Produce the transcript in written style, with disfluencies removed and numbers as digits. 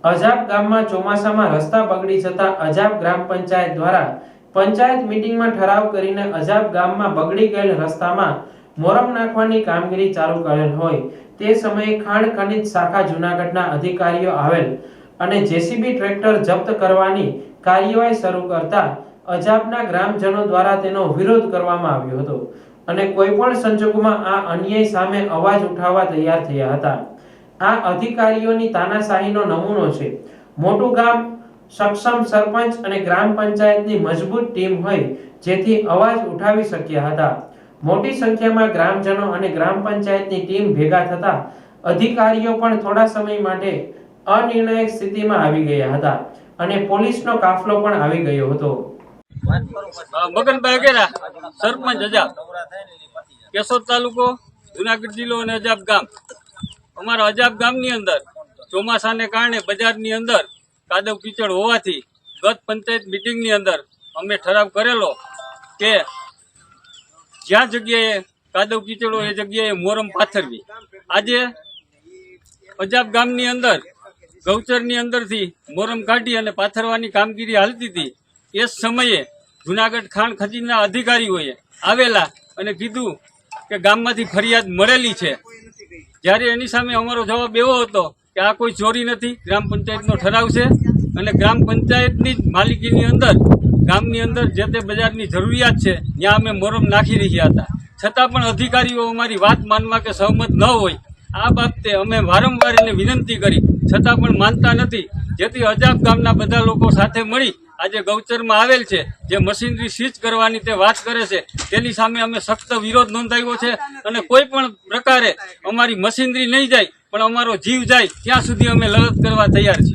અજાબ ગામમાં ચોમાસામાં રસ્તા બગડી જતા અજાબ ગ્રામ પંચાયત દ્વારા પંચાયત મીટિંગમાં ઠરાવ કરીને અજાબ ગામમાં બગડી ગયેલ રસ્તામાં મોરમ નાખવાની કામગીરી ચાલુ કરેલ હોય તે સમયે ખાણ ખનીજ શાખા જૂનાગઢના અધિકારીઓ આવેલ અને જેસીબી ટ્રેક્ટર જપ્ત કરવાની કાર્યવાહી શરૂ કરતા અજાબના ગ્રામજનો દ્વારા તેનો વિરોધ કરવામાં આવ્યો હતો અને કોઈ પણ સંજોગોમાં આ અન્યાય સામે અવાજ ઉઠાવવા તૈયાર થયા હતા। આ અધિકારીઓની તાનાશાહીનો નમૂનો છે। મોટું ગામ સક્ષમ સરપંચ અને ગ્રામ પંચાયતની મજબૂત ટીમ હોય જેથી અવાજ ઉઠાવી શક્યા હતા। મોટી સંખ્યામાં ગ્રામજનો અને ગ્રામ પંચાયતની ટીમ ભેગા થતા અધિકારીઓ પણ થોડા સમય માટે અનિર્ણાયક સ્થિતિમાં આવી ગયા હતા અને પોલીસનો કાફલો પણ આવી ગયો હતો। મગનભાઈ અગેરા, સરપંચ અજાબ, કેશોદ તાલુકો, જુનાગઢ જિલ્લો અને અજાબ ગામ। અમારા અજાબ ગામની અંદર ચોમાસાને કારણે બજારની અંદર કાદવ કીચડ હોવાથી ગત પંચાયત મિટિંગની અંદર અમે ઠરાવ કરેલો કે જ્યાં જગ્યાએ કાદવ કીચડ હોય એ જગ્યાએ મોરમ પાથરવી। આજે અજાબ ગામની અંદર ગૌચરની અંદરથી મોરમ કાઢી અને પાથરવાની કામગીરી હાલતી હતી। એ સમયે જુનાગઢ ખાણ ખનીજના અધિકારીઓએ આવેલા અને કીધું કે ગામમાંથી ફરિયાદ મળેલી છે। જ્યારે એની સામે અમારો જવાબ એવો હતો કે આ કોઈ ચોરી નથી, ગ્રામ પંચાયતનો ઠરાવ છે અને ગ્રામ પંચાયતની જ માલિકીની અંદર ગામની અંદર જે તે બજારની જરૂરિયાત છે ત્યાં અમે મોરમ નાખી રહ્યા હતા। છતાં પણ અધિકારીઓ અમારી વાત માનવા કે સહમત ન હોય। આ બાબતે અમે વારંવાર એને વિનંતી કરી છતાં પણ માનતા નથી, જેથી અજાબ ગામના બધા લોકો સાથે મળી આજે ગૌચરમાં આવેલ છે જે મશીનરી સીઝ કરવાની તે વાત કરે છે તેની સામે અમે સખ્ત વિરોધ નોંધાવ્યો છે અને કોઈ પણ પ્રકારે અમારી મશીનરી નહીં જાય પણ અમારો જીવ જાય ત્યાં સુધી અમે લડત કરવા તૈયાર છીએ।